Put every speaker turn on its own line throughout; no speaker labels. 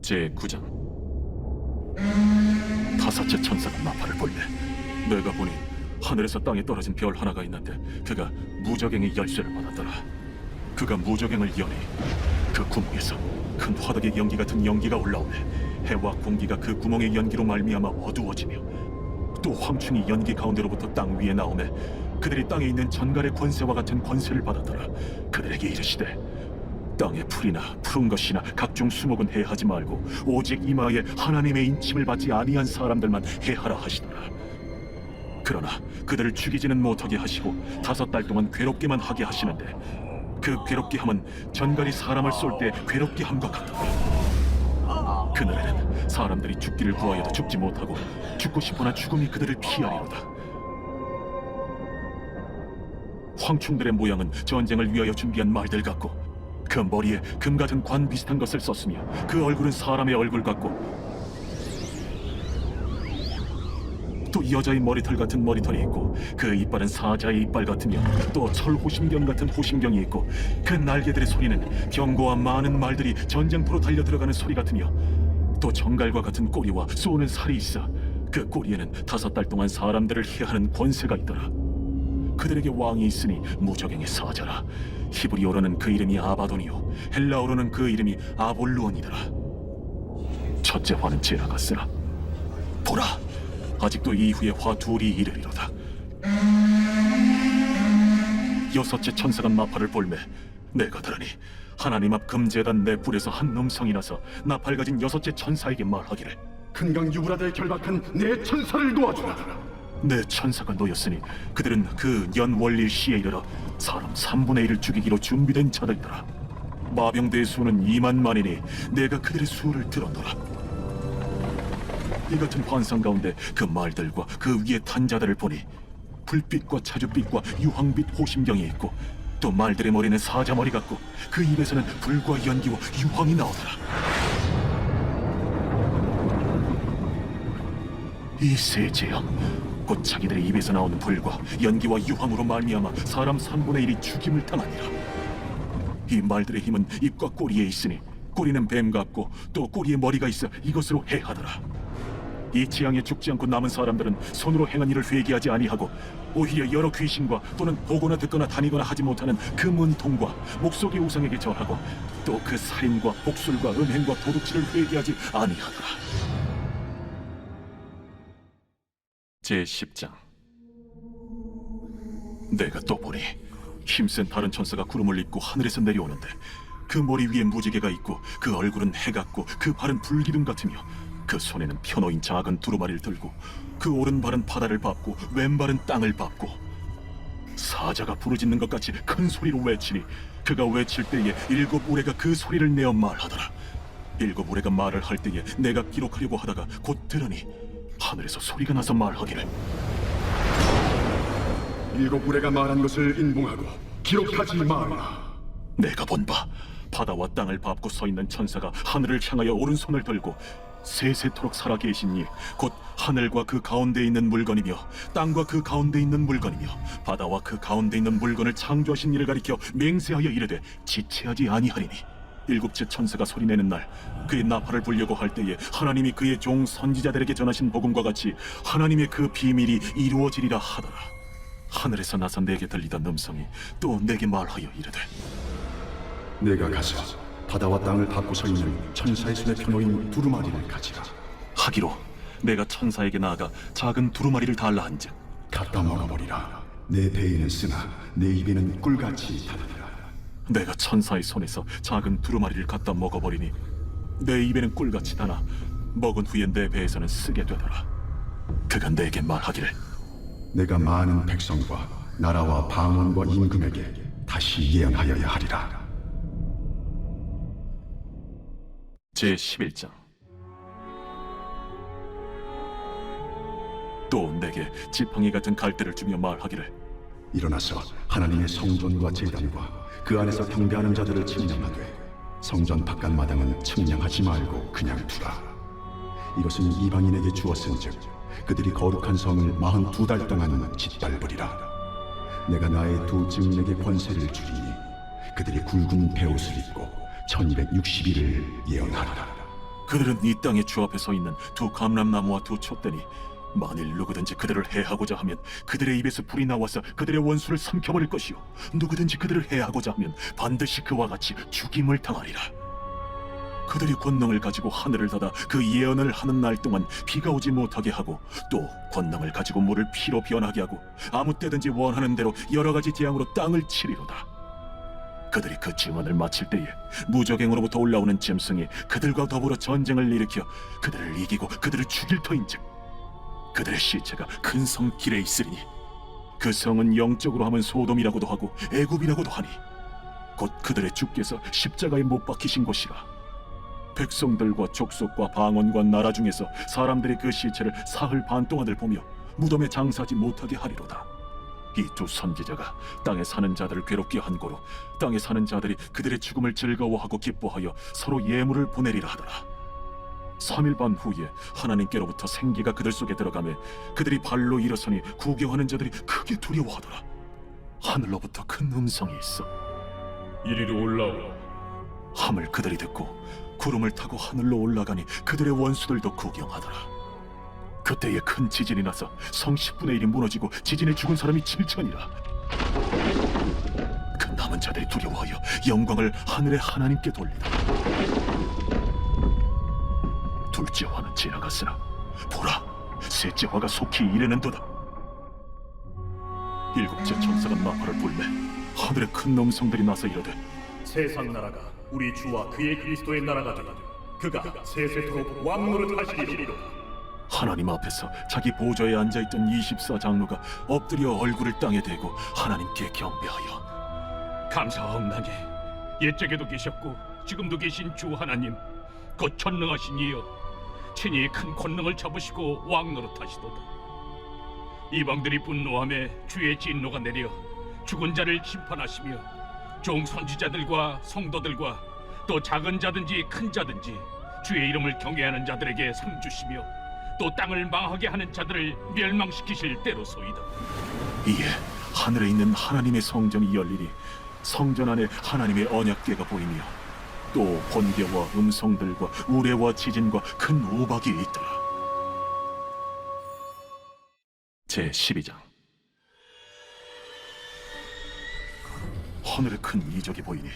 제9장. 다섯째 천사가 나팔을 불매 내가 보니 하늘에서 땅에 떨어진 별 하나가 있는데 그가 무저갱의 열쇠를 받았더라. 그가 무저갱을 여니 그 구멍에서 큰 화덕의 연기 같은 연기가 올라오네. 해와 공기가 그 구멍의 연기로 말미암아 어두워지며 또 황충이 연기 가운데로부터 땅 위에 나오매 그들이 땅에 있는 전갈의 권세와 같은 권세를 받았더라. 그들에게 이르시되 땅의 풀이나 푸른 것이나 각종 수목은 해하지 말고 오직 이마에 하나님의 인침을 받지 아니한 사람들만 해하라 하시더라. 그러나 그들을 죽이지는 못하게 하시고 5달 동안 괴롭게만 하게 하시는데 그 괴롭게 함은 전갈이 사람을 쏠 때 괴롭게 함과 같더라. 그날에는 사람들이 죽기를 구하여도 죽지 못하고 죽고 싶으나 죽음이 그들을 피하리로다. 황충들의 모양은 전쟁을 위하여 준비한 말들 같고 그 머리에 금 같은 관 비슷한 것을 썼으며 그 얼굴은 사람의 얼굴 같고 또 여자의 머리털 같은 머리털이 있고 그 이빨은 사자의 이빨 같으며 또 철 호심경 같은 호심경이 있고 그 날개들의 소리는 경고와 많은 말들이 전쟁터로 달려 들어가는 소리 같으며 또 정갈과 같은 꼬리와 쏘는 살이 있어 그 꼬리에는 5달 동안 사람들을 해하는 권세가 있더라. 그들에게 왕이 있으니 무저갱의 사자라. 히브리어로는 그 이름이 아바돈이요 헬라어로는 그 이름이 아볼루온이더라. 첫째 화는 지나갔으나 보라, 아직도 이후에 화 둘이 이르리로다. 여섯째 천사가 나팔을 불매 내가 들으니 하나님 앞 금제단 내 뿔에서 한 음성이 나서 나팔 가진 여섯째 천사에게 말하기를
큰강 유브라데에 결박한 내 천사를 놓아주라.
내 천사가 놓였으니 그들은 그 연월릴 시에 이르러 사람 3분의 1을 죽이기로 준비된 자들이더라. 마병대의 수는 2만만이니 내가 그들의 수를 들었노라. 이 같은 환상 가운데 그 말들과 그 위에 탄 자들을 보니 불빛과 자줏빛과 유황빛 호심경이 있고 또 말들의 머리는 사자머리 같고 그 입에서는 불과 연기와 유황이 나오더라. 이 세 제형 곧 자기들의 입에서 나오는 불과 연기와 유황으로 말미암아 사람 3분의 1이 죽임을 당하니라. 이 말들의 힘은 입과 꼬리에 있으니 꼬리는 뱀 같고 또 꼬리에 머리가 있어 이것으로 해하더라. 이 재앙에 죽지 않고 남은 사람들은 손으로 행한 일을 회개하지 아니하고 오히려 여러 귀신과 또는 보거나 듣거나 다니거나 하지 못하는 그 문통과 목속의 우상에게 절하고 또 그 살인과 복술과 음행과 도둑질을 회개하지 아니하더라. 제10장. 내가 또 보니 힘센 다른 천사가 구름을 입고 하늘에서 내려오는데 그 머리 위에 무지개가 있고 그 얼굴은 해 같고 그 발은 불기둥 같으며 그 손에는 펴놓인 작은 두루마리를 들고 그 오른발은 바다를 밟고 왼발은 땅을 밟고 사자가 부르짖는 것 같이 큰 소리로 외치니 그가 외칠 때에 7 우레가 그 소리를 내어 말하더라. 7 우레가 말을 할 때에 내가 기록하려고 하다가 곧 들으니 하늘에서 소리가 나서 말하기를
7 우레가 말한 것을 인봉하고 기록하지 말라.
내가 본 바 바다와 땅을 밟고 서 있는 천사가 하늘을 향하여 오른손을 들고 세세토록 살아계신 이 곧 하늘과 그 가운데 있는 물건이며 땅과 그 가운데 있는 물건이며 바다와 그 가운데 있는 물건을 창조하신 이를 가리켜 맹세하여 이르되 지체하지 아니하리니 7째 천사가 소리내는 날 그의 나팔을 불려고 할 때에 하나님이 그의 종 선지자들에게 전하신 복음과 같이 하나님의 그 비밀이 이루어지리라 하더라. 하늘에서 나서 내게 들리던 음성이 또 내게 말하여 이르되
내가 가서 바다와 땅을 밟고 서 있는 천사의 손에 펴놓인 두루마리를 가지라.
하기로 내가 천사에게 나아가 작은 두루마리를 달라 한즉
갖다 먹어버리라. 내 배에는 쓰나 내 입에는 꿀같이 달으리라.
내가 천사의 손에서 작은 두루마리를 갖다 먹어버리니 내 입에는 꿀같이 다나 먹은 후에 내 배에서는 쓰게 되더라. 그가 내게 말하기를
내가 많은 백성과 나라와 방언과 임금에게 다시 예언하여야 하리라.
제11장. 또 내게 지팡이 같은 갈대를 주며 말하기를
일어나서 하나님의 성전과 제단과 그 안에서 경배하는 자들을 측량하되 성전 바깥 마당은 측량하지 말고 그냥 두라. 이것은 이방인에게 주었은즉 그들이 거룩한 성을 42달 동안 짓밟으리라. 내가 나의 두 증인에게 권세를 주리니 그들이 굵은 베옷을 입고 1260일을 예언하리라.
그들은 이 땅의 주 앞에 서 있는 두 감람나무와 두 촛대니 만일 누구든지 그들을 해하고자 하면 그들의 입에서 불이 나와서 그들의 원수를 삼켜버릴 것이요 누구든지 그들을 해하고자 하면 반드시 그와 같이 죽임을 당하리라. 그들이 권능을 가지고 하늘을 닫아 그 예언을 하는 날 동안 비가 오지 못하게 하고 또 권능을 가지고 물을 피로 변하게 하고 아무 때든지 원하는 대로 여러 가지 재앙으로 땅을 치리로다. 그들이 그 증언을 마칠 때에 무저갱으로부터 올라오는 짐승이 그들과 더불어 전쟁을 일으켜 그들을 이기고 그들을 죽일 터인즉 그들의 시체가 큰 성 길에 있으리니 그 성은 영적으로 하면 소돔이라고도 하고 애굽이라고도 하니 곧 그들의 주께서 십자가에 못 박히신 곳이라. 백성들과 족속과 방언과 나라 중에서 사람들이 그 시체를 사흘 반 동안을 보며 무덤에 장사하지 못하게 하리로다. 이 두 선지자가 땅에 사는 자들을 괴롭게 한 고로 땅에 사는 자들이 그들의 죽음을 즐거워하고 기뻐하여 서로 예물을 보내리라 하더라. 3일 반 후에 하나님께로부터 생기가 그들 속에 들어가매 그들이 발로 일어서니 구경하는 자들이 크게 두려워하더라. 하늘로부터 큰 음성이 있어
이리로 올라오라.
함을 그들이 듣고 구름을 타고 하늘로 올라가니 그들의 원수들도 구경하더라. 그때에 큰 지진이 나서 성 10분의 1이 무너지고 지진에 죽은 사람이 7천이라. 그 남은 자들이 두려워하여 영광을 하늘의 하나님께 돌리더라. 둘째 화는 지나갔으나 보라, 셋째 화가 속히 이르는도다. 일곱째 천사가 나팔을 불매 하늘의 큰 음성들이 나서 이르되
세상 나라가 우리 주와 그의 그리스도의 나라가 되니 그가 세세토록 왕노릇 하시리로다.
하나님 앞에서 자기 보좌에 앉아있던 24장로가 엎드려 얼굴을 땅에 대고 하나님께 경배하여
감사하옵나니 옛적에도 계셨고 지금도 계신 주 하나님 곧 전능하신 이여 친히 큰 권능을 잡으시고 왕노릇하시도다. 이방들이 분노하며 주의 진노가 내려 죽은 자를 심판하시며 종 선지자들과 성도들과 또 작은 자든지 큰 자든지 주의 이름을 경외하는 자들에게 상 주시며 또 땅을 망하게 하는 자들을 멸망시키실 때로소이다.
이에 하늘에 있는 하나님의 성전이 열리니 성전 안에 하나님의 언약궤가 보이며 또 번개와 음성들과 우레와 지진과 큰 우박이 있더라. 제12장. 하늘에 큰 이적이 보이니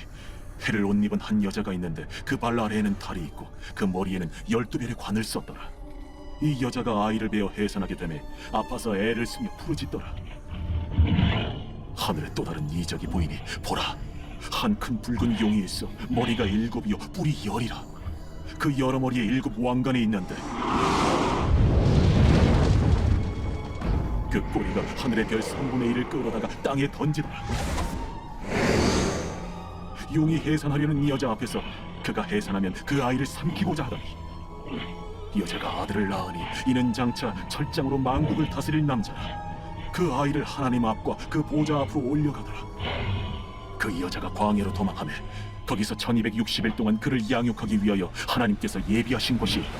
해를 옷 입은 한 여자가 있는데 그 발 아래에는 달이 있고 그 머리에는 12별의 관을 썼더라. 이 여자가 아이를 베어 해산하게 되매 아파서 애를 쓰며 부르짖더라. 하늘에 또 다른 이적이 보이니 보라, 한 큰 붉은 용이 있어 머리가 7이요 뿔이 10이라. 그 여러 머리에 7 왕관이 있는데 그 꼬리가 하늘의 별 3분의 1을 끌어다가 땅에 던지더라. 용이 해산하려는 이 여자 앞에서 그가 해산하면 그 아이를 삼키고자 하더니 여자가 아들을 낳으니 이는 장차 철장으로 만국을 다스릴 남자라. 그 아이를 하나님 앞과 그 보좌 앞으로 올려가더라. 그 여자가 광야로 도망하며 거기서 1260일 동안 그를 양육하기 위하여 하나님께서 예비하신 곳이 있더라.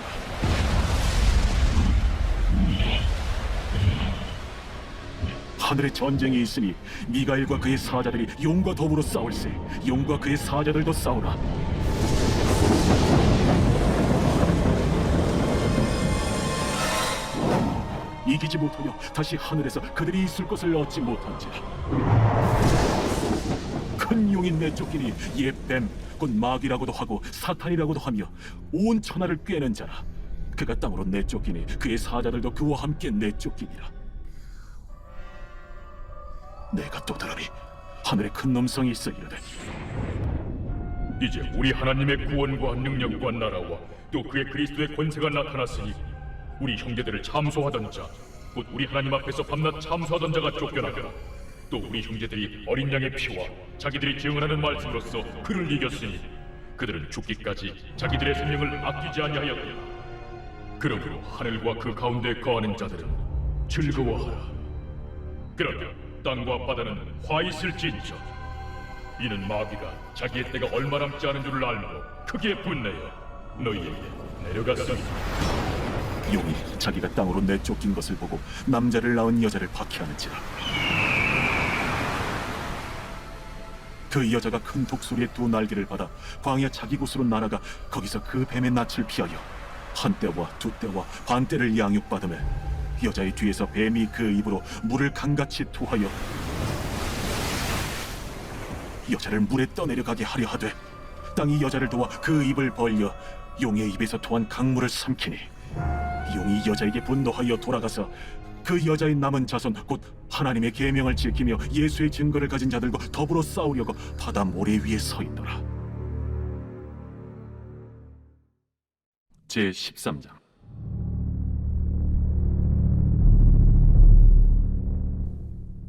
하늘에 전쟁이 있으니 미가엘과 그의 사자들이 용과 더불어 싸울세. 용과 그의 사자들도 싸우라. 이기지 못하여 다시 하늘에서 그들이 있을 것을 얻지 못한지라. 큰 용이 내쫓기니 옛 뱀, 곧 마귀라고도 하고 사탄이라고도 하며 온 천하를 꿰는 자라. 그가 땅으로 내쫓기니 그의 사자들도 그와 함께 내쫓기니라. 내가 또 들으니 하늘에 큰 음성이 있어 이르되
이제 우리 하나님의 구원과 능력과 나라와 또 그의 그리스도의 권세가 나타났으니 우리 형제들을 참소하던 자, 곧 우리 하나님 앞에서 밤낮 참소하던 자가 쫓겨나거나 또 우리 형제들이 어린 양의 피와 자기들이 증언하는 말씀으로써 그를 이겼으니 그들은 죽기까지 자기들의 생명을 아끼지 아니하였다. 그러므로 하늘과 그 가운데 거하는 자들은 즐거워하라. 그러나 땅과 바다는 화 있을진저 이는 마귀가 자기의 때가 얼마 남지 않은 줄을 알므로 크게 분내어 너희에게 내려갔으니
용이 자기가 땅으로 내쫓긴 것을 보고 남자를 낳은 여자를 박해하는지라. 그 여자가 큰 독수리의 두 날개를 받아 광야 자기 곳으로 날아가 거기서 그 뱀의 낯을 피하여 한 때와 두 때와 반 때를 양육받으며 여자의 뒤에서 뱀이 그 입으로 물을 강같이 토하여 여자를 물에 떠내려가게 하려 하되 땅이 여자를 도와 그 입을 벌려 용의 입에서 토한 강물을 삼키니 용이 여자에게 분노하여 돌아가서 그 여자의 남은 자손 곧 하나님의 계명을 지키며 예수의 증거를 가진 자들과 더불어 싸우려고 바다 모래 위에 서 있더라. 제13장.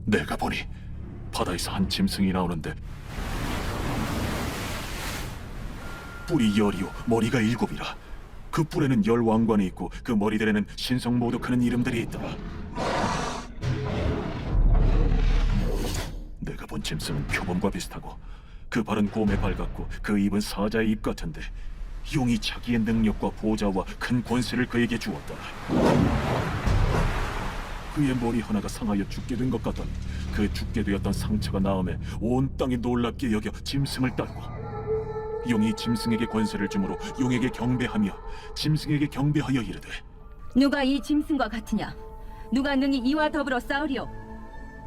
내가 보니 바다에서 한 짐승이 나오는데 뿔이 열이요 머리가 일곱이라. 그 뿔에는 열 왕관이 있고 그 머리들에는 신성모독하는 이름들이 있더라. 내가 본 짐승은 표범과 비슷하고 그 발은 곰의 발 같고 그 입은 사자의 입 같은데 용이 자기의 능력과 보좌와 큰 권세를 그에게 주었더라. 그의 머리 하나가 상하여 죽게 된 것 같더니 그 죽게 되었던 상처가 나음에 온 땅이 놀랍게 여겨 짐승을 따르고 용이 짐승에게 권세를 주므로 용에게 경배하며 짐승에게 경배하여 이르되
누가 이 짐승과 같으냐? 누가 능히 이와 더불어 싸우리요?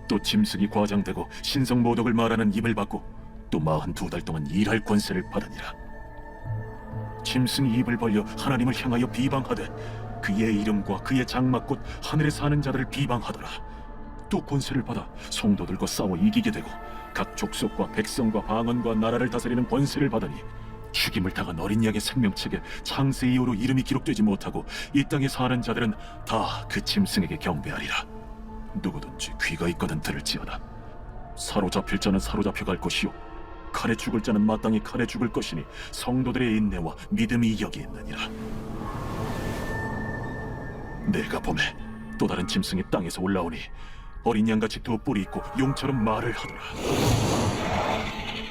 또 짐승이 과장되고 신성모독을 말하는 입을 받고 또 42달 동안 일할 권세를 받으니라. 짐승이 입을 벌려 하나님을 향하여 비방하되 그의 이름과 그의 장막 곧 하늘에 사는 자들을 비방하더라. 또 권세를 받아 성도들과 싸워 이기게 되고 각 족속과 백성과 방언과 나라를 다스리는 권세를 받으니 죽임을 당한 어린 양의 생명책에 창세 이후로 이름이 기록되지 못하고 이 땅에 사는 자들은 다 그 짐승에게 경배하리라. 누구든지 귀가 있거든 들을지어다. 사로잡힐 자는 사로잡혀갈 것이요 칼에 죽을 자는 마땅히 칼에 죽을 것이니 성도들의 인내와 믿음이 여기 있느니라. 내가 보매 또 다른 짐승이 땅에서 올라오니 어린 양같이 두 뿔이 있고 용처럼 말을 하더라.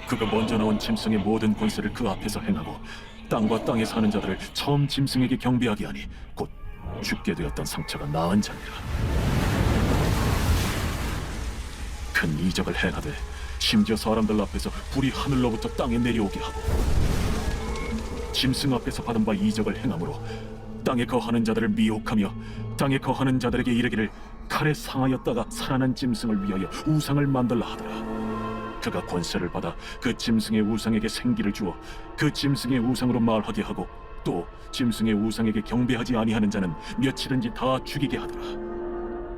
그가 먼저 나온 짐승의 모든 권세를 그 앞에서 행하고 땅과 땅에 사는 자들을 처음 짐승에게 경배하게 하니 곧 죽게 되었던 상처가 나은 자니라. 큰 이적을 행하되 심지어 사람들 앞에서 불이 하늘로부터 땅에 내려오게 하고 짐승 앞에서 받은 바 이적을 행함으로 땅에 거하는 자들을 미혹하며 땅에 거하는 자들에게 이르기를 칼에 상하였다가 살아난 짐승을 위하여 우상을 만들라 하더라. 그가 권세를 받아 그 짐승의 우상에게 생기를 주어 그 짐승의 우상으로 말하게 하고 또 짐승의 우상에게 경배하지 아니하는 자는 며칠든지 다 죽이게 하더라.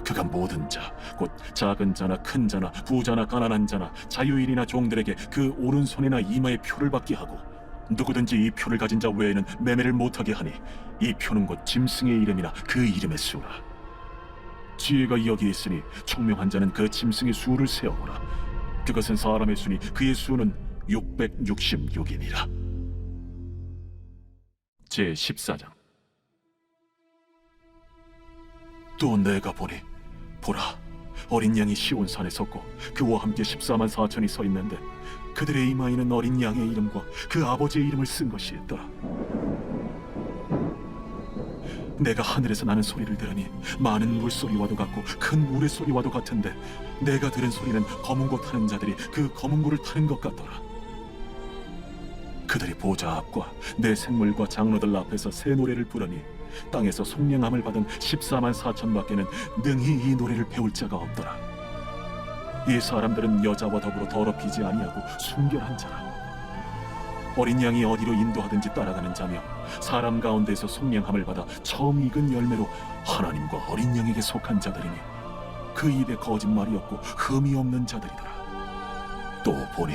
그가 모든 자, 곧 작은 자나 큰 자나 부자나 가난한 자나 자유인이나 종들에게 그 오른손이나 이마에 표를 받게 하고 누구든지 이 표를 가진 자 외에는 매매를 못하게 하니 이 표는 곧 짐승의 이름이나 그 이름의 수라. 지혜가 여기 있으니 총명한 자는 그 짐승의 수를 세어보라. 그것은 사람의 수니 그의 수는 666이니라. 제14장. 또 내가 보니 보라 어린 양이 시온산에 섰고 그와 함께 14만 4천이 서 있는데 그들의 이마에는 어린 양의 이름과 그 아버지의 이름을 쓴 것이 있더라. 내가 하늘에서 나는 소리를 들으니 많은 물소리와도 같고 큰 물의 소리와도 같은데 내가 들은 소리는 검은 고 타는 자들이 그 검은 고를 타는 것 같더라. 그들이 보좌 앞과 내 생물과 장로들 앞에서 새 노래를 부르니 땅에서 속량함을 받은 14만 4천밖에는 능히 이 노래를 배울 자가 없더라. 이 사람들은 여자와 더불어 더럽히지 아니하고 순결한 자라. 어린 양이 어디로 인도하든지 따라가는 자며 사람 가운데서 속량함을 받아 처음 익은 열매로 하나님과 어린 양에게 속한 자들이니 그 입에 거짓말이 없고 흠이 없는 자들이더라. 또 보니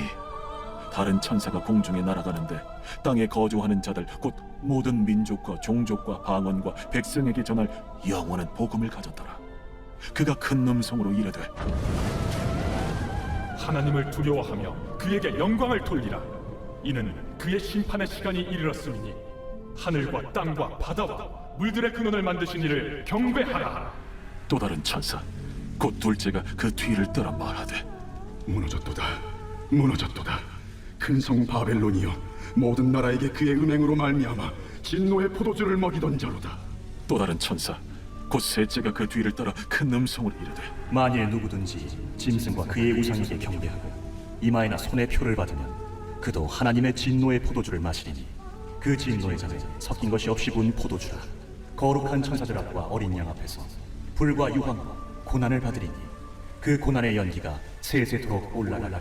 다른 천사가 공중에 날아가는데 땅에 거주하는 자들 곧 모든 민족과 종족과 방언과 백성에게 전할 영원한 복음을 가졌더라. 그가 큰 음성으로 이르되
하나님을 두려워하며 그에게 영광을 돌리라. 이는 그의 심판의 시간이 이르렀으니 하늘과 땅과 바다와 물들의 근원을 만드신 이를 경배하라.
또 다른 천사 곧 둘째가 그 뒤를 따라 말하되
무너졌도다 무너졌도다 큰 성 바벨론이여 모든 나라에게 그의 은행으로 말미암아 진노의 포도주를 먹이던 자로다.
또 다른 천사 곧 셋째가 그 뒤를 따라 큰 음성으로 이르되
만일 누구든지 짐승과 그의 우상에게 경배하고
이마에나 손에 표를 받으면 그도 하나님의 진노의 포도주를 마시리니 그 진노의 잔에 섞인 것이 없이 부은 포도주라. 거룩한 천사들 앞과 어린 양 앞에서 불과 유황과 고난을 받으리니 그 고난의 연기가 세세토록 올라가리라.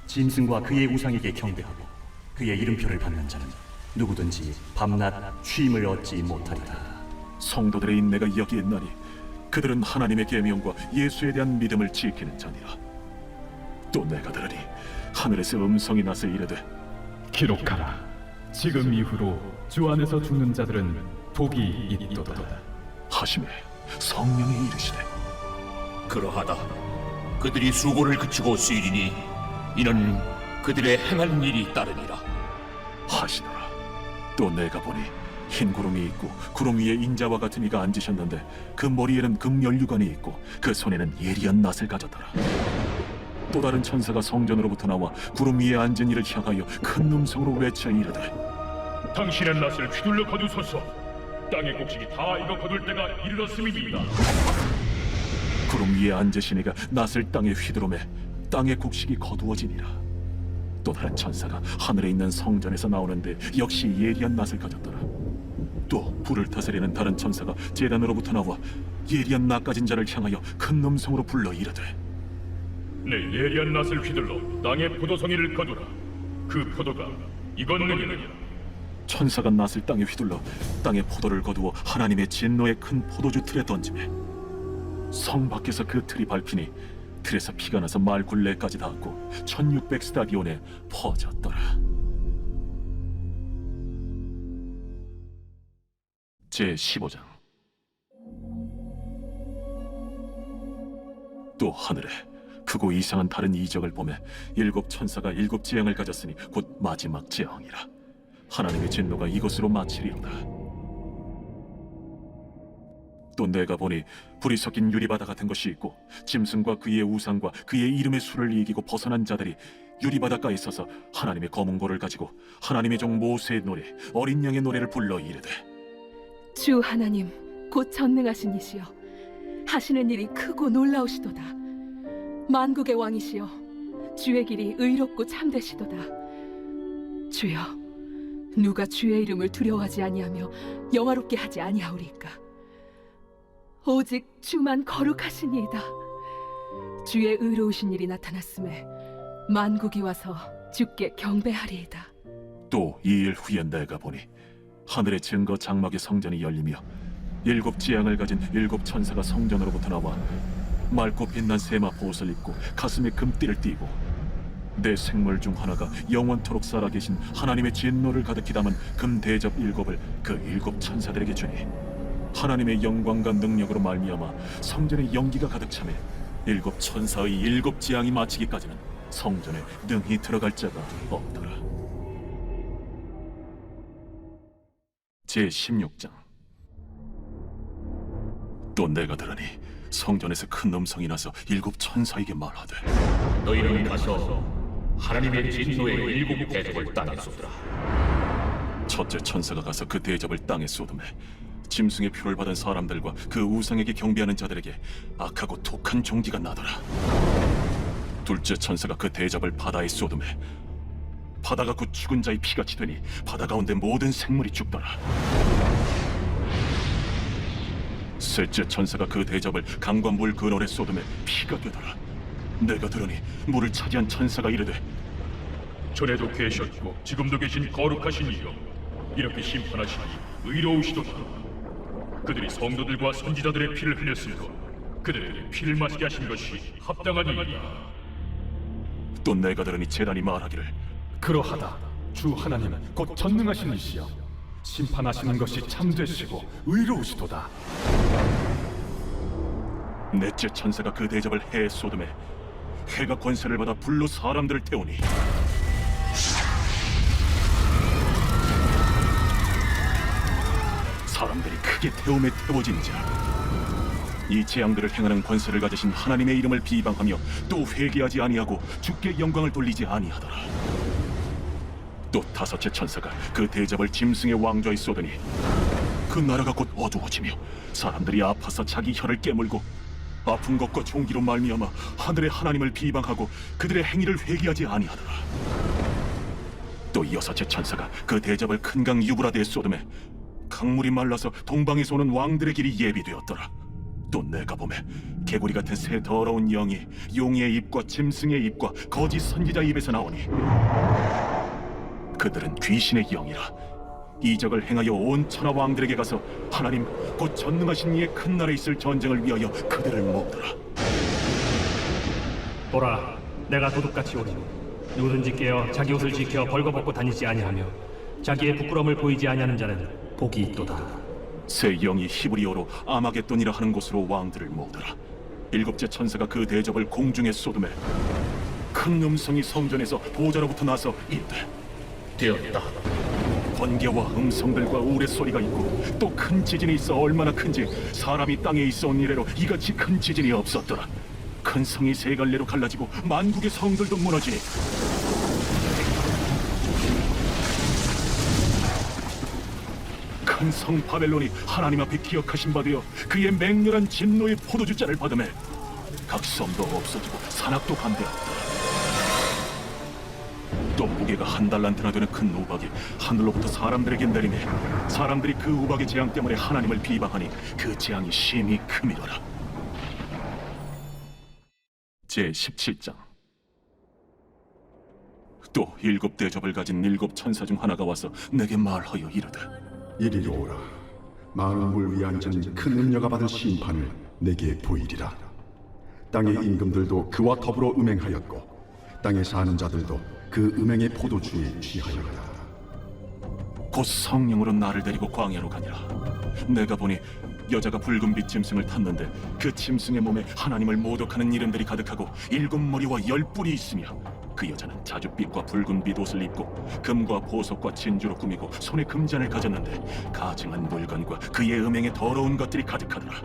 짐승과 그의 우상에게 경배하고 그의 이름표를 받는 자는 누구든지 밤낮 쉼을 얻지 못하리라.
성도들의 인내가 여기에 있나니 그들은 하나님의 계명과 예수에 대한 믿음을 지키는 자니라. 또 내가 들으니 하늘에서 음성이 나서 이르되
기록하라. 지금 이후로 주 안에서 죽는 자들은 복이 있도다.
하심에 성령이 이르시되
그러하다. 그들이 수고를 그치고 쉬리니 이는 그들의 행한 일이 따르니라.
하시더라. 또 내가 보니 흰 구름이 있고 구름 위에 인자와 같은 이가 앉으셨는데 그 머리에는 금연류관이 있고 그 손에는 예리한 낫을 가졌더라. 또 다른 천사가 성전으로부터 나와 구름 위에 앉은 이를 향하여 큰 음성으로 외쳐 이르되
당신의 낫을 휘둘러 거두소서. 땅의 곡식이 다 익어 거둘 때가 이르렀음이니이다.
구름 위에 앉으신 이가 낫을 땅에 휘두르매 땅의 곡식이 거두어지니라. 또 다른 천사가 하늘에 있는 성전에서 나오는데 역시 예리한 낫을 가졌더라. 또 불을 다스리는 다른 천사가 제단으로부터 나와 예리한 낫 가진 자를 향하여 큰 음성으로 불러 이르되
내 예리한 낫을 휘둘러 땅의 포도송이를 거두라. 그 포도가 익었느니라.
천사가 낫을 땅에 휘둘러 땅의 포도를 거두어 하나님의 진노의 큰 포도주 틀에 던지매 성 밖에서 그 틀이 밟히니 틀에서 피가 나서 말 굴레까지 닿았고 1600 스타디온에 퍼졌더라. 제15장. 또 하늘에 크고 이상한 다른 이적을 보매 일곱 천사가 일곱 재앙을 가졌으니 곧 마지막 재앙이라. 하나님의 진노가 이것으로 마치리로다. 또 내가 보니 불이 섞인 유리바다 같은 것이 있고 짐승과 그의 우상과 그의 이름의 수를 이기고 벗어난 자들이 유리바닷가에 서서 하나님의 검은 고를 가지고 하나님의 종 모세의 노래 어린 양의 노래를 불러 이르되
주 하나님 곧 전능하신 이시여 하시는 일이 크고 놀라우시도다. 만국의 왕이시여 주의 길이 의롭고 참되시도다. 주여 누가 주의 이름을 두려워하지 아니하며 영화롭게 하지 아니하오리까. 오직 주만 거룩하시니이다. 주의 의로우신 일이 나타났음에 만국이 와서 주께 경배하리이다.
또 2일 후에 내가 보니 하늘의 증거 장막의 성전이 열리며 일곱 지향을 가진 일곱 천사가 성전으로부터 나와 맑고 빛난 세마 보옷을 입고 가슴에 금띠를 띠고 내 생물 중 하나가 영원토록 살아계신 하나님의 진노를 가득히 담은 금 대접 일곱을 그 일곱 천사들에게 주니 하나님의 영광과 능력으로 말미암아 성전에 연기가 가득 차매 일곱 천사의 일곱 지향이 마치기까지는 성전에 능히 들어갈 자가 없더라. 제16장. 또 내가 들으니 성전에서 큰 음성이 나서 일곱 천사에게 말하되
너희는 가서 하나님의 진노의 일곱 대접을 땅에 쏟으라.
첫째 천사가 가서 그 대접을 땅에 쏟음에 짐승의 표를 받은 사람들과 그 우상에게 경배하는 자들에게 악하고 독한 종기가 나더라. 둘째 천사가 그 대접을 바다에 쏟음에 바다가 곧 죽은 자의 피같이 되니 바다 가운데 모든 생물이 죽더라. 셋째 천사가 그 대접을 강과 물 근원에 쏟음에 피가 되더라. 내가 들으니 물을 차지한 천사가 이르되
전에도 계셨고 지금도 계신 거룩하신 이여 이렇게 심판하시니 의로우시도다. 그들이 성도들과 선지자들의 피를 흘렸으므로 그들에게 피를 마시게 하신 것이 합당하니이다.
또 내가 들으니 제단이 말하기를
그러하다. 주 하나님은 곧 전능하신 이시여 심판하시는 것이 참되시고 의로우시도다.
넷째 천사가 그 대접을 해에 쏟음에 해가 권세를 받아 불로 사람들을 태우니 사람들이 크게 태움에 태워진지라. 이 재앙들을 행하는 권세를 가지신 하나님의 이름을 비방하며 또 회개하지 아니하고 주께 영광을 돌리지 아니하더라. 또 다섯째 천사가 그 대접을 짐승의 왕좌에 쏟으니 그 나라가 곧 어두워지며 사람들이 아파서 자기 혀를 깨물고 아픈 것과 종기로 말미암아 하늘의 하나님을 비방하고 그들의 행위를 회개하지 아니하더라. 또 이어서 제 천사가 그 대접을 큰 강 유브라데에 쏟음에 강물이 말라서 동방에서 오는 왕들의 길이 예비되었더라. 또 내가 보매 개구리 같은 새 더러운 영이 용의 입과 짐승의 입과 거짓 선지자 입에서 나오니 그들은 귀신의 영이라 이적을 행하여 온 천하 왕들에게 가서 하나님 곧 전능하신 이의 큰 날에 있을 전쟁을 위하여 그들을 모으더라.
보라, 내가 도둑같이 오리니 누구든지 깨어 자기 옷을 지켜 벌거벗고 다니지 아니하며 자기의 부끄러움을 보이지 아니하는 자는 복이 있도다.
새 영이 히브리어로 아마겟돈이라 하는 곳으로 왕들을 모으더라. 일곱째 천사가 그 대접을 공중에 쏟음에 큰 음성이 성전에서 보좌로부터 나서 이르되
되었다.
번개와 음성들과 우레소리가 있고 또 큰 지진이 있어 얼마나 큰지 사람이 땅에 있어온 이래로 이같이 큰 지진이 없었더라. 큰 성이 세 갈래로 갈라지고 만국의 성들도 무너지니 큰 성 바벨론이 하나님 앞에 기억하신 바 되어 그의 맹렬한 진노의 포도주잔을 받으매 각 섬도 없어지고 산악도 감대하였다. 또 무게가 한 달란트나 되는 큰 우박이 하늘로부터 사람들에게 내리매 사람들이 그 우박의 재앙 때문에 하나님을 비방하니 그 재앙이 심히 크미더라. 제 17장. 또 일곱 대접을 가진 일곱 천사 중 하나가 와서 내게 말하여 이르되
이리로 오라. 만물 위에 앉은 큰 음녀가 받을 심판을 내게 보이리라. 땅의 임금들도 그와 더불어 음행하였고 땅에 사는 자들도 그 음행의 포도주에 취하였다.
곧 성령으로 나를 데리고 광야로 가니라. 내가 보니 여자가 붉은 빛 짐승을 탔는데 그 짐승의 몸에 하나님을 모독하는 이름들이 가득하고 일곱 머리와 열 뿔이 있으며 그 여자는 자줏빛과 붉은 빛 옷을 입고 금과 보석과 진주로 꾸미고 손에 금잔을 가졌는데 가증한 물건과 그의 음행에 더러운 것들이 가득하더라.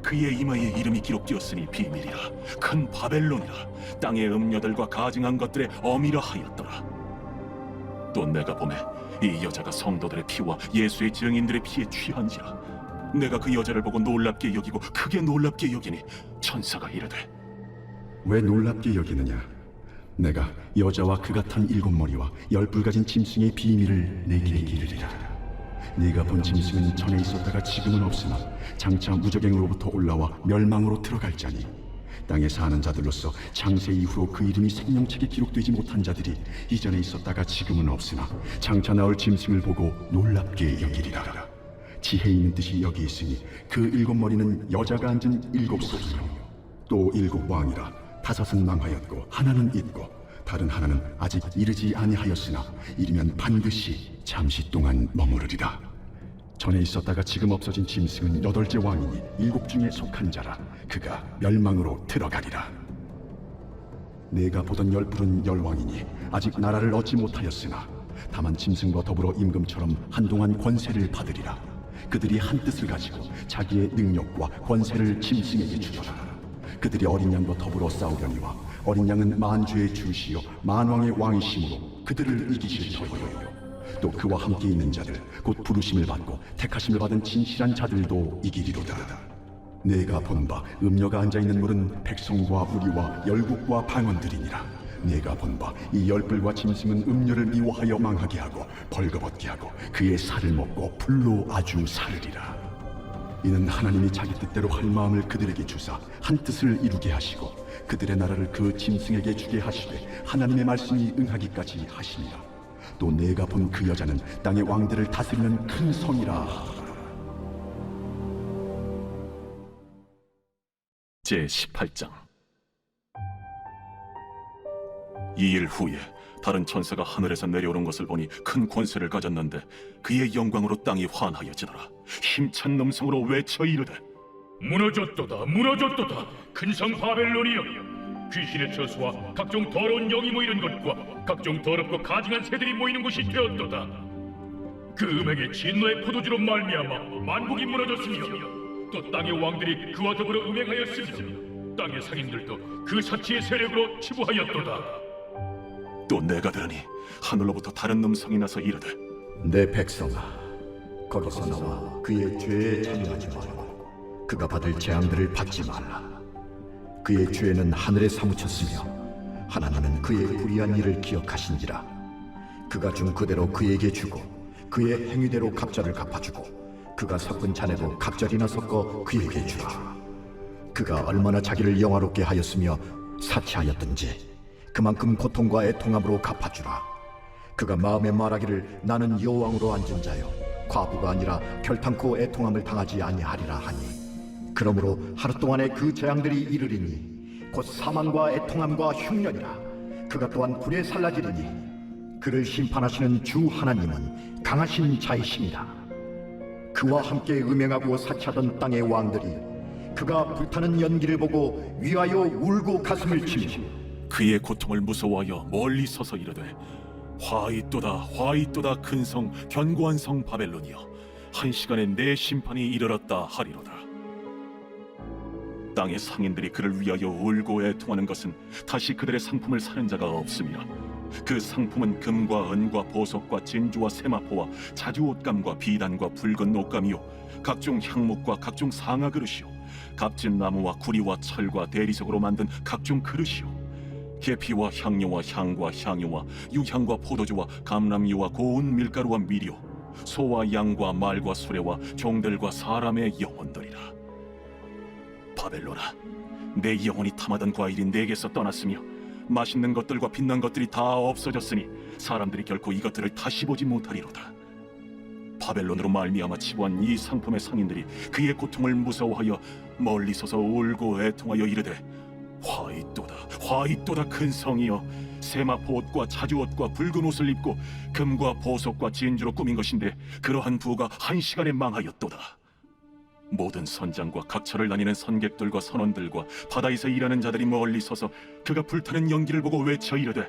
그의 이마에 이름이 기록되었으니 비밀이라 큰 바벨론이라 땅의 음녀들과 가증한 것들의 어미라 하였더라. 또 내가 보매 이 여자가 성도들의 피와 예수의 증인들의 피에 취한지라. 내가 그 여자를 보고 놀랍게 여기고 크게 놀랍게 여기니 천사가 이르되
왜 놀랍게 여기느냐? 내가 여자와 그가 탄 일곱 머리와 열 뿔 가진 짐승의 비밀을 내게 이르리라. 네가 본 짐승은 전에 있었다가 지금은 없으나 장차 무적행으로부터 올라와 멸망으로 들어갈 자니 땅에 사는 자들로서 창세 이후로 그 이름이 생명책에 기록되지 못한 자들이 이전에 있었다가 지금은 없으나 장차 나올 짐승을 보고 놀랍게 여기리라. 지혜 있는 뜻이 여기 있으니 그 일곱 머리는 여자가 앉은 일곱 소리요 또 일곱 왕이라. 다섯은 망하였고 하나는 있고 다른 하나는 아직 이르지 아니하였으나 이르면 반드시 잠시 동안 머무르리라. 전에 있었다가 지금 없어진 짐승은 여덟째 왕이니 일곱 중에 속한 자라. 그가 멸망으로 들어가리라. 내가 보던 열 뿔은 열 왕이니 아직 나라를 얻지 못하였으나 다만 짐승과 더불어 임금처럼 한동안 권세를 받으리라. 그들이 한 뜻을 가지고 자기의 능력과 권세를 짐승에게 주더라. 그들이 어린 양과 더불어 싸우려니와 어린 양은 만주의 주시요 만왕의 왕이심으로 그들을 이기실 터이요 또 그와 함께 있는 자들 곧 부르심을 받고 택하심을 받은 진실한 자들도 이기리로다. 내가 본 바 음녀가 앉아있는 물은 백성과 무리와 열국과 방언들이니라. 내가 본 바 이 열불과 짐승은 음녀를 미워하여 망하게 하고 벌거벗게 하고 그의 살을 먹고 불로 아주 사르리라. 이는 하나님이 자기 뜻대로 할 마음을 그들에게 주사 한 뜻을 이루게 하시고 그들의 나라를 그 짐승에게 주게 하시되 하나님의 말씀이 응하기까지 하시니라. 또 내가 본 그 여자는 땅의 왕들을 다스리는 큰 성이라.
제 18장. 이 일 후에 다른 천사가 하늘에서 내려오는 것을 보니 큰 권세를 가졌는데 그의 영광으로 땅이 환하여지더라. 힘찬 음성으로 외쳐 이르되
무너졌도다 무너졌도다 큰 성 바벨론이여 귀신의 처소와 각종 더러운 영이 모이는 것과 각종 더럽고 가증한 새들이 모이는 곳이 되었도다. 그 음행의 진노의 포도주로 말미암아 만국이 무너졌으며 또 땅의 왕들이 그와 더불어 음행하였으며 땅의 상인들도 그 사치의 세력으로 치부하였도다.
또 내가 들으니 하늘로부터 다른 음성이 나서 이르되
내 백성아, 거기서 나와 그의 죄에 참여하지 말고 그가 받을 재앙들을 받지 말라. 그의 죄는 하늘에 사무쳤으며 하나님은 그의 불의한 일을 기억하신지라. 그가 준 그대로 그에게 주고 그의 행위대로 갑절을 갚아주고 그가 섞은 잔에도 갑절이나 섞어 그에게 주라. 그가 얼마나 자기를 영화롭게 하였으며 사치하였든지 그만큼 고통과 애통함으로 갚아주라. 그가 마음에 말하기를 나는 여호왕으로 앉은 자요 과부가 아니라 결탄코 애통함을 당하지 아니하리라 하니, 그러므로 하루 동안에 그 재앙들이 이르리니 곧 사망과 애통함과 흉년이라. 그가 또한 불에 살라지리니 그를 심판하시는 주 하나님은 강하신 자이시니라. 그와 함께 음행하고 사치하던 땅의 왕들이 그가 불타는 연기를 보고 위하여 울고 가슴을 치며
그의 고통을 무서워하여 멀리 서서 이르되 화이또다 화이또다 큰 성 견고한 성 바벨론이여, 한 시간에 내 심판이 이르렀다 하리로다. 땅의 상인들이 그를 위하여 울고 애통하는 것은 다시 그들의 상품을 사는 자가 없으며, 그 상품은 금과 은과 보석과 진주와 세마포와 자주 옷감과 비단과 붉은 옷감이요 각종 향목과 각종 상아 그릇이요 값진 나무와 구리와 철과 대리석으로 만든 각종 그릇이요 계피와 향료와 향과 향유와 유향과 포도주와 감람유와 고운 밀가루와 미료, 소와 양과 말과 수레와 종들과 사람의 영혼들이라. 바벨론아, 내 영혼이 탐하던 과일이 내게서 떠났으며 맛있는 것들과 빛난 것들이 다 없어졌으니 사람들이 결코 이것들을 다시 보지 못하리로다. 바벨론으로 말미암아 치부한 이 상품의 상인들이 그의 고통을 무서워하여 멀리 서서 울고 애통하여 이르되 화이또다 화이또다 큰 성이여, 세마포 옷과 자주 옷과 붉은 옷을 입고 금과 보석과 진주로 꾸민 것인데 그러한 부가 한 시간에 망하였도다. 모든 선장과 각처를 다니는 선객들과 선원들과 바다에서 일하는 자들이 멀리 서서 그가 불타는 연기를 보고 외쳐 이르되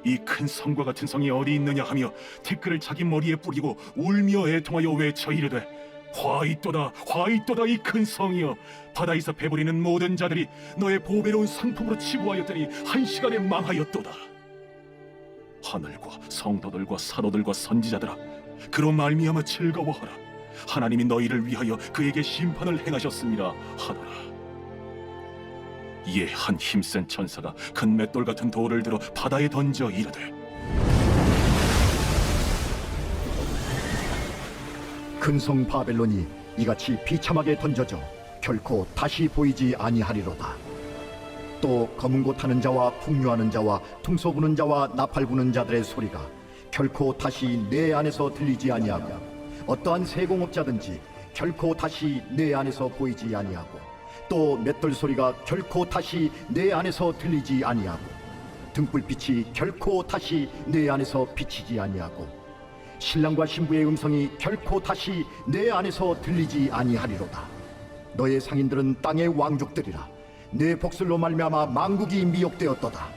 이 큰 성과 같은 성이 어디 있느냐 하며 티끌을 자기 머리에 뿌리고 울며 애통하여 외쳐 이르되 화이또다 화이또다 이 큰 성이여, 바다에서 배부리는 모든 자들이 너의 보배로운 상품으로 치부하였더니 한 시간에 망하였도다. 하늘과 성도들과 사도들과 선지자들아, 그로 말미암아 즐거워하라. 하나님이 너희를 위하여 그에게 심판을 행하셨습니다 하노라. 이에 한 힘센 천사가 큰 맷돌 같은 돌을 들어 바다에 던져 이르되
큰 성 바벨론이 이같이 비참하게 던져져 결코 다시 보이지 아니하리로다. 또 검은 고 타는 자와 풍류하는 자와 퉁소 부는 자와 나팔 부는 자들의 소리가 결코 다시 내 안에서 들리지 아니하고, 어떠한 세공업자든지 결코 다시 내 안에서 보이지 아니하고, 또 맷돌 소리가 결코 다시 내 안에서 들리지 아니하고, 등불빛이 결코 다시 내 안에서 비치지 아니하고, 신랑과 신부의 음성이 결코 다시 내 안에서 들리지 아니하리로다. 너의 상인들은 땅의 왕족들이라. 내 복술로 말미암아 만국이 미혹되었도다.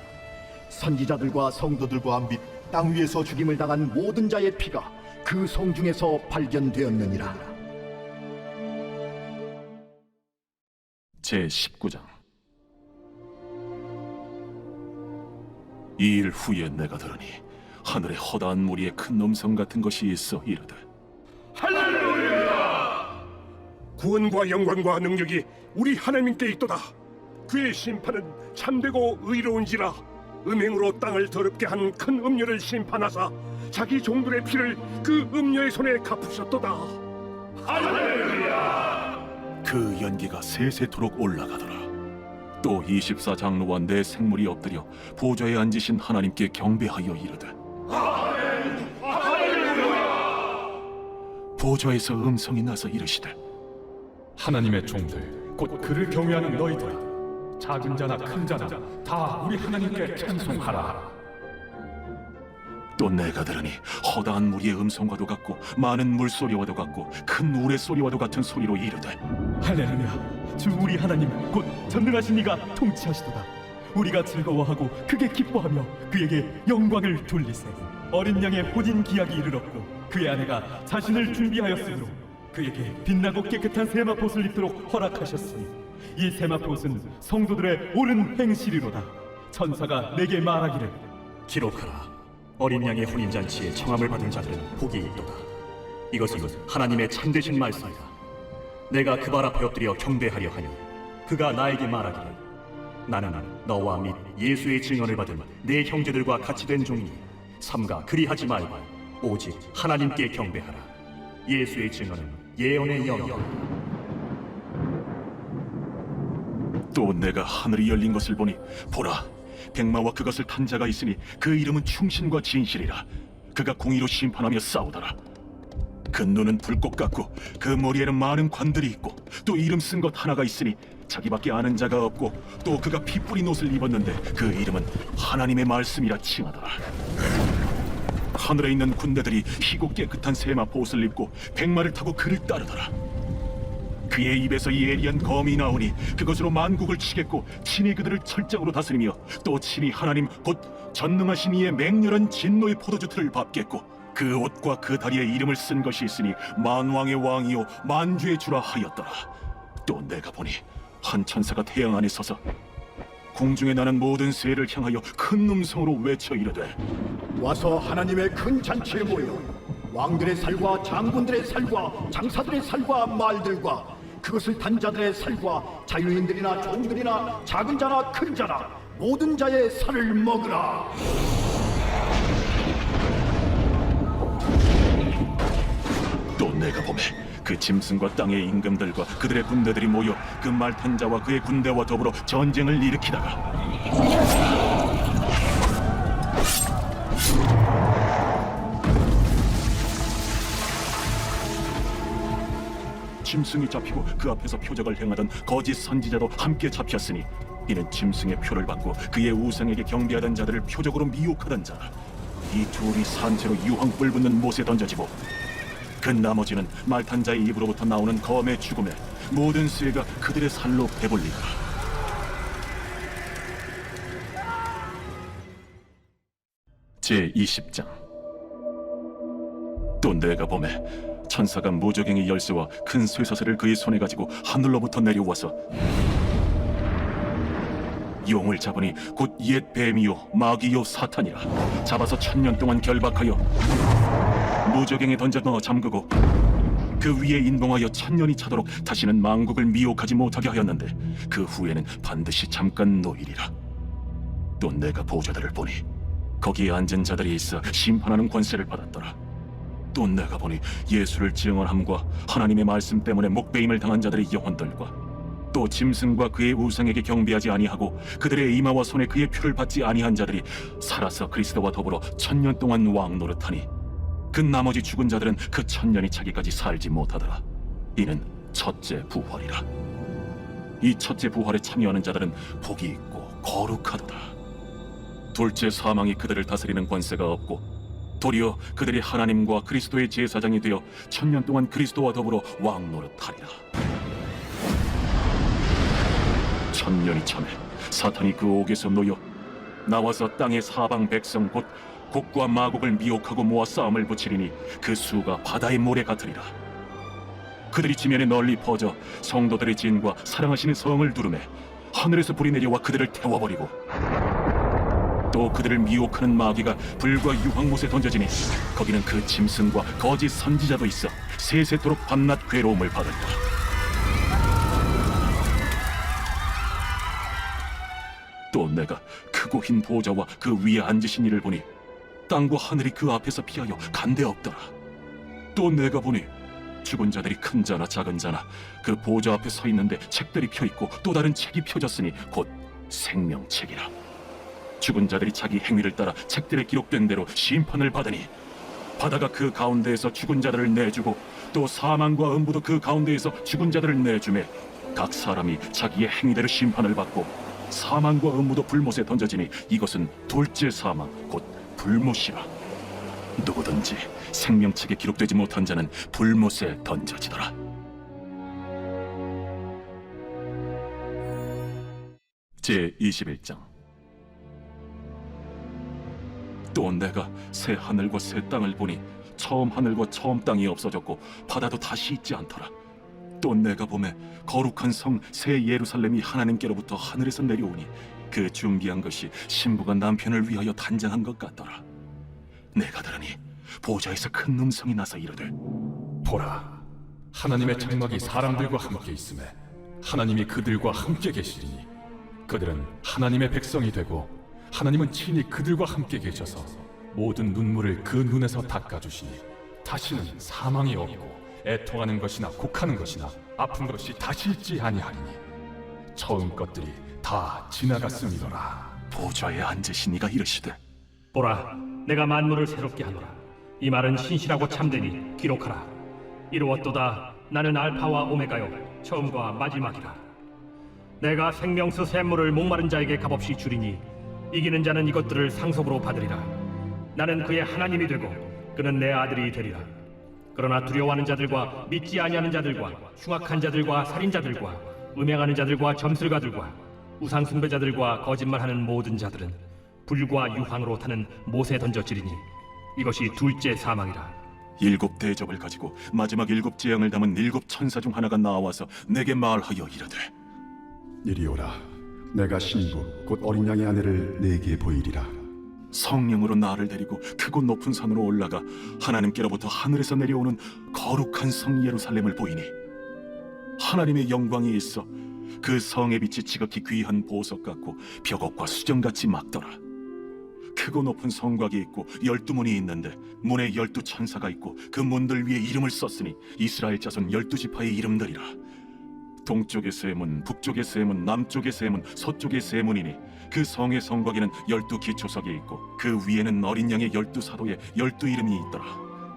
선지자들과 성도들과 및 땅 위에서 죽임을 당한 모든 자의 피가 그 성 중에서 발견되었느니라.
제19장. 이 일 후에 내가 들으니 하늘에 허다한 무리에 큰 음성 같은 것이 있어 이르되
할렐루야! 구원과 영광과 능력이 우리 하나님께 있도다. 그의 심판은 참되고 의로운지라. 음행으로 땅을 더럽게 한 큰 음녀를 심판하사 자기 종들의 피를 그 음녀의 손에 갚으셨도다. 할렐루야!
그 연기가 세세토록 올라가더라. 또 24장로와 네 생물이 엎드려 보좌에 앉으신 하나님께 경배하여 이르되 보좌에서 음성이 나서 이르시되
하나님의 종들 곧 그를 경외하는 너희들, 작은 자나 큰 자나 다 우리 하나님께 찬송하라.
또 내가 들으니 허다한 무리의 음성과도 같고 많은 물소리와도 같고 큰 우레 소리와도 같은 소리로 이르되
할렐루야, 주 우리 하나님 곧 전능하신 이가 통치하시도다. 우리가 즐거워하고 크게 기뻐하며 그에게 영광을 돌리세. 어린 양의 혼인 기약이 이르렀고 그의 아내가 자신을 준비하였으므로 그에게 빛나고 깨끗한 세마포옷을 입도록 허락하셨으니 이 세마포옷은 성도들의 옳은 행실이로다. 천사가 내게 말하기를
기록하라. 어린 양의 혼인잔치에 청함을 받은 자들은 복이 있도다. 이것은 하나님의 참되신 말씀이다. 내가 그 발 앞에 엎드려 경배하려 하니 그가 나에게 말하기를
나는 너와 및 예수의 증언을 받은 내 형제들과 같이 된 종이니 삼가 그리하지 말고 오직 하나님께 경배하라. 예수의 증언은 예언의 영이다.
또 내가 하늘이 열린 것을 보니 보라, 백마와 그것을 탄 자가 있으니 그 이름은 충신과 진실이라. 그가 공의로 심판하며 싸우더라. 그 눈은 불꽃 같고 그 머리에는 많은 관들이 있고 또 이름 쓴 것 하나가 있으니 자기밖에 아는 자가 없고 또 그가 피 뿌린 옷을 입었는데 그 이름은 하나님의 말씀이라 칭하더라. 하늘에 있는 군대들이 희고 깨끗한 세마포 옷을 입고 백마를 타고 그를 따르더라. 그의 입에서 예리한 검이 나오니 그것으로 만국을 치겠고 친히 그들을 철장으로 다스리며 또 친히 하나님 곧 전능하신 이의 맹렬한 진노의 포도주 틀을 밟겠고 그 옷과 그 다리에 이름을 쓴 것이 있으니 만왕의 왕이요 만주의 주라 하였더라. 또 내가 보니 한 천사가 태양 안에 서서 공중에 나는 모든 새를 향하여 큰 음성으로 외쳐 이르되
와서 하나님의 큰 잔치에 모여 왕들의 살과 장군들의 살과 장사들의 살과 말들과 그것을 단 자들의 살과 자유인들이나 종들이나 작은 자나 큰 자나 모든 자의 살을 먹으라.
또 내가 보매 그 짐승과 땅의 임금들과 그들의 군대들이 모여 그 말 탄 자와 그의 군대와 더불어 전쟁을 일으키다가 짐승이 잡히고 그 앞에서 표적을 행하던 거짓 선지자도 함께 잡혔으니 이는 짐승의 표를 받고 그의 우상에게 경배하던 자들을 표적으로 미혹하던 자라. 이 둘이 산채로 유황불 붙는 못에 던져지고 그 나머지는 말탄 자의 입으로부터 나오는 검의 죽음에 모든 쇠가 그들의 살로 배불리라. 제20장. 또 내가 보매 천사가 무저갱이 열쇠와 큰 쇠사슬을 그의 손에 가지고 하늘로부터 내려와서 용을 잡으니 곧 옛 뱀이요 마귀요 사탄이라. 잡아서 1000년 동안 결박하여 무저갱에 던져 넣어 잠그고 그 위에 인봉하여 1000년이 차도록 다시는 만국을 미혹하지 못하게 하였는데 그 후에는 반드시 잠깐 노일이라. 또 내가 보좌들을 보니 거기에 앉은 자들이 있어 심판하는 권세를 받았더라. 또 내가 보니 예수를 증언함과 하나님의 말씀 때문에 목배임을 당한 자들의 영혼들과 또 짐승과 그의 우상에게 경배하지 아니하고 그들의 이마와 손에 그의 표를 받지 아니한 자들이 살아서 그리스도와 더불어 1000년 동안 왕노릇하니 그 나머지 죽은 자들은 그 1000년이 차기까지 살지 못하더라. 이는 첫째 부활이라. 이 첫째 부활에 참여하는 자들은 복이 있고 거룩하도다. 둘째 사망이 그들을 다스리는 권세가 없고 도리어 그들이 하나님과 그리스도의 제사장이 되어 1000년 동안 그리스도와 더불어 왕노릇하리라. 1000년이 참에 사탄이 그 옥에서 놓여 나와서 땅의 사방 백성 곧 곡과 마곡을 미혹하고 모아 싸움을 붙이리니 그 수가 바다의 모래 같으리라. 그들이 지면에 널리 퍼져 성도들의 진과 사랑하시는 성을 두르매 하늘에서 불이 내려와 그들을 태워버리고 또 그들을 미혹하는 마귀가 불과 유황못에 던져지니 거기는 그 짐승과 거짓 선지자도 있어 세세토록 밤낮 괴로움을 받으리라. 또 내가 크고 흰 보좌와 그 위에 앉으신 이를 보니 땅과 하늘이 그 앞에서 피하여 간데 없더라. 또 내가 보니 죽은 자들이 큰 자나 작은 자나 그 보좌 앞에 서 있는데 책들이 펴 있고 또 다른 책이 펴졌으니 곧 생명책이라. 죽은 자들이 자기 행위를 따라 책들에 기록된 대로 심판을 받으니 바다가 그 가운데에서 죽은 자들을 내주고 또 사망과 음부도 그 가운데에서 죽은 자들을 내주매 각 사람이 자기의 행위대로 심판을 받고 사망과 음부도 불못에 던져지니 이것은 둘째 사망 곧 불못이라. 누구든지 생명책에 기록되지 못한 자는 불못에 던져지더라. 제21장. 또 내가 새 하늘과 새 땅을 보니 처음 하늘과 처음 땅이 없어졌고 바다도 다시 있지 않더라. 또 내가 보매 거룩한 성 새 예루살렘이 하나님께로부터 하늘에서 내려오니 그 준비한 것이 신부가 남편을 위하여 단장한 것 같더라. 내가 들으니 보좌에서 큰 음성이 나서 이르되
보라, 하나님의 장막이 사람들과 함께 있음에 하나님이 그들과 함께 계시리니 그들은 하나님의 백성이 되고 하나님은 친히 그들과 함께 계셔서 모든 눈물을 그 눈에서 닦아주시니 다시는 사망이 없고 애통하는 것이나 곡하는 것이나 아픈 것이 다시 있지 아니하리니 처음 것들이 다 지나갔음이로라.
보좌에 앉으신 이가 이르시되
보라, 내가 만물을 새롭게 하노라. 이 말은 신실하고 참되니 기록하라. 이루었도다. 나는 알파와 오메가요, 처음과 마지막이라. 내가 생명수 샘물을 목마른 자에게 값없이 주리니 이기는 자는 이것들을 상속으로 받으리라. 나는 그의 하나님이 되고 그는 내 아들이 되리라. 그러나 두려워하는 자들과 믿지 아니하는 자들과 흉악한 자들과 살인자들과 음행하는 자들과 점술가들과 우상 숭배자들과 거짓말하는 모든 자들은 불과 유황으로 타는 못에 던져지리니 이것이 둘째 사망이라.
7 대접을 가지고 마지막 7 재앙을 담은 7 천사 중 하나가 나와서 내게 말하여 이르되
이리오라. 내가 신부 곧 어린 양의 아내를 네게 보이리라.
성령으로 나를 데리고 크고 높은 산으로 올라가 하나님께로부터 하늘에서 내려오는 거룩한 성 예루살렘을 보이니 하나님의 영광이 있어 그 성의 빛이 지극히 귀한 보석 같고 벽옥과 수정같이 막더라. 크고 높은 성곽이 있고 12문이 있는데 문에 12 천사가 있고 그 문들 위에 이름을 썼으니 이스라엘 자손 12지파의 이름들이라. 동쪽의 세 문, 북쪽의 세 문, 남쪽의 세 문, 서쪽의 세 문이니 그 성의 성곽에는 12 기초석이 있고 그 위에는 어린 양의 12 사도의 12 이름이 있더라.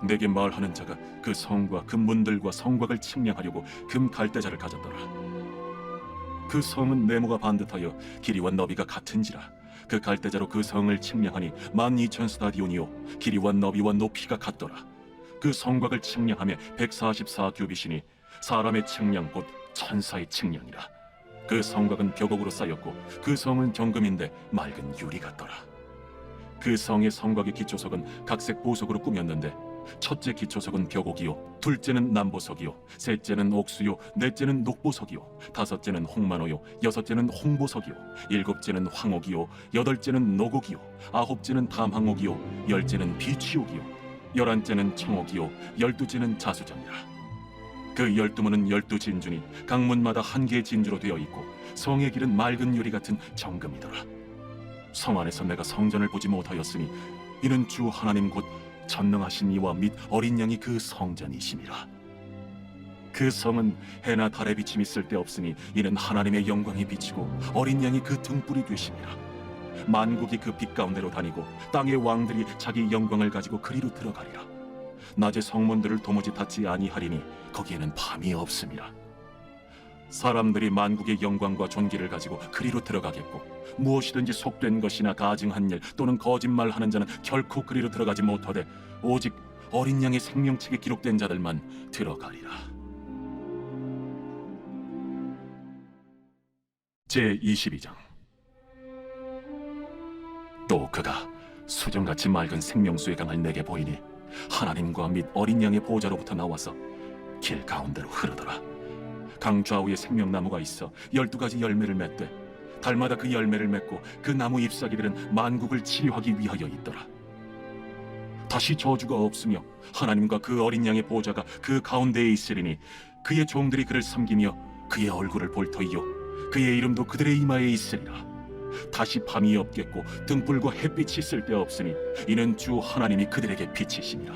내게 말하는 자가 그 성과 그 문들과 성곽을 측량하려고 금 갈대자를 가졌더라. 그 성은 네모가 반듯하여 길이와 너비가 같은지라. 그 갈대자로 그 성을 측량하니 12,000 스타디온이요 길이와 너비와 높이가 같더라. 그 성곽을 측량하며 144 규빗이니 사람의 측량 곧 천사의 측량이라. 그 성곽은 벽옥으로 쌓였고 그 성은 정금인데 맑은 유리 같더라. 그 성의 성곽의 기초석은 각색 보석으로 꾸몄는데 첫째 기초석은 벽옥이요, 둘째는 남보석이요, 셋째는 옥수요, 넷째는 녹보석이요, 다섯째는 홍만호요, 여섯째는 홍보석이요, 일곱째는 황옥이요, 여덟째는 노곡이요, 아홉째는 담항옥이요, 열째는 비취옥이요, 11째는 청옥이요, 12째는 자수정이라. 그 12문은 12진주니 각 문마다 한 개의 진주로 되어 있고 성의 길은 맑은 유리 같은 정금이더라. 성 안에서 내가 성전을 보지 못하였으니 이는 주 하나님 곧 전능하신 이와 및 어린 양이 그 성전이심이라. 그 성은 해나 달의 비침이 쓸데없으니 이는 하나님의 영광이 비치고 어린 양이 그 등불이 되심이라. 만국이 그 빛 가운데로 다니고 땅의 왕들이 자기 영광을 가지고 그리로 들어가리라. 낮에 성문들을 도무지 닫지 아니하리니 거기에는 밤이 없음이라. 사람들이 만국의 영광과 존귀를 가지고 그리로 들어가겠고 무엇이든지 속된 것이나 가증한 일 또는 거짓말하는 자는 결코 그리로 들어가지 못하되 오직 어린 양의 생명책에 기록된 자들만 들어가리라. 제22장. 또 그가 수정같이 맑은 생명수의 강을 내게 보이니 하나님과 및 어린 양의 보좌로부터 나와서 길 가운데로 흐르더라. 강 좌우에 생명나무가 있어 12가지 열매를 맺되 달마다 그 열매를 맺고 그 나무 잎사귀들은 만국을 치료하기 위하여 있더라. 다시 저주가 없으며 하나님과 그 어린 양의 보좌가 그 가운데에 있으리니 그의 종들이 그를 섬기며 그의 얼굴을 볼 터이요 그의 이름도 그들의 이마에 있으리라. 다시 밤이 없겠고 등불과 햇빛이 쓸데없으니 이는 주 하나님이 그들에게 빛이시니라.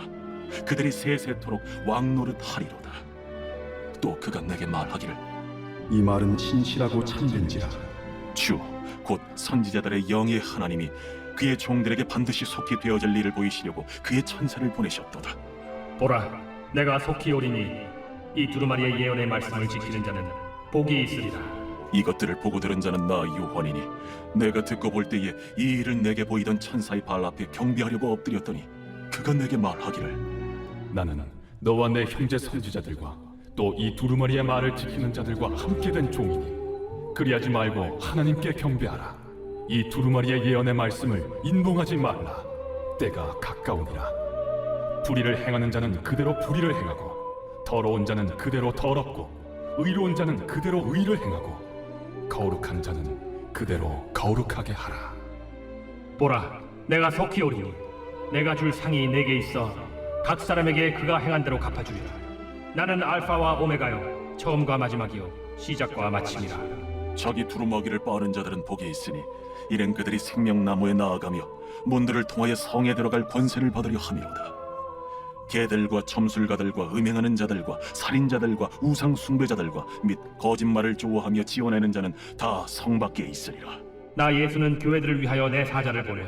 그들이 세세토록 왕노릇하리로다. 또 그가 내게 말하기를
이 말은 신실하고 참된지라.
주 곧 선지자들의 영의 하나님이 그의 종들에게 반드시 속히 되어질 일을 보이시려고 그의 천사를 보내셨도다.
보라, 내가 속히 오리니 이 두루마리의 예언의 말씀을 지키는 자는 복이 있으리라.
이것들을 보고 들은 자는 나 요한이니 내가 듣고 볼 때에 이 일을 내게 보이던 천사의 발 앞에 경배하려고 엎드렸더니 그가 내게 말하기를
나는 너와 내 형제 선지자들과 또 이 두루마리의 말을 지키는 자들과 함께 된 종이니 그리하지 말고 하나님께 경배하라. 이 두루마리의 예언의 말씀을 인봉하지 말라. 때가 가까우니라. 불의를 행하는 자는 그대로 불의를 행하고 더러운 자는 그대로 더럽고 의로운 자는 그대로 의를 행하고 거룩한 자는 그대로 거룩하게 하라.
보라, 내가 속히 오리니 내가 줄 상이 내게 있어 각 사람에게 그가 행한 대로 갚아주리라. 나는 알파와 오메가요 처음과 마지막이요 시작과 마침이라.
자기 두루마기를 빠는 자들은 복이 있으니 이는 그들이 생명나무에 나아가며 문들을 통하여 성에 들어갈 권세를 받으려 함이로다. 개들과 점술가들과 음행하는 자들과 살인자들과 우상 숭배자들과 및 거짓말을 좋아하며 지어내는 자는 다 성 밖에 있으리라.
나 예수는 교회들을 위하여 내 사자를 보내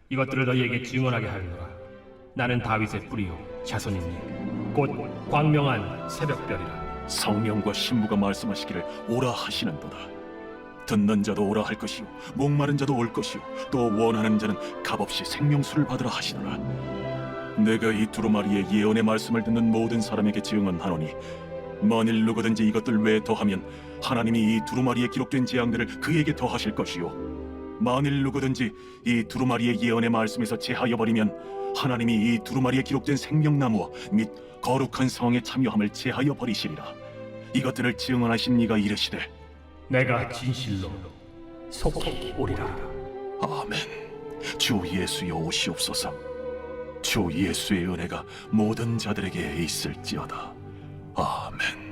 이것들을 너희에게 증언하게 하리라. 나는 다윗의 뿌리요 자손이니 곧 광명한 새벽별이라.
성령과 신부가 말씀하시기를 오라 하시는도다. 듣는 자도 오라 할 것이요 목마른 자도 올 것이요 또 원하는 자는 값없이 생명수를 받으라 하시노라. 내가 이 두루마리의 예언의 말씀을 듣는 모든 사람에게 증언하노니 만일 누구든지 이것들 외에 더하면 하나님이 이 두루마리에 기록된 재앙들을 그에게 더하실 것이요 만일 누구든지 이 두루마리의 예언의 말씀에서 제하여 버리면 하나님이 이 두루마리에 기록된 생명나무와 및 거룩한 성에 참여함을 제하여 버리시리라. 이것들을 증언하신 이가 이르시되
내가 진실로 속히 오리라.
아멘. 주 예수여 오시옵소서. 주 예수의 은혜가 모든 자들에게 있을지어다. 아멘.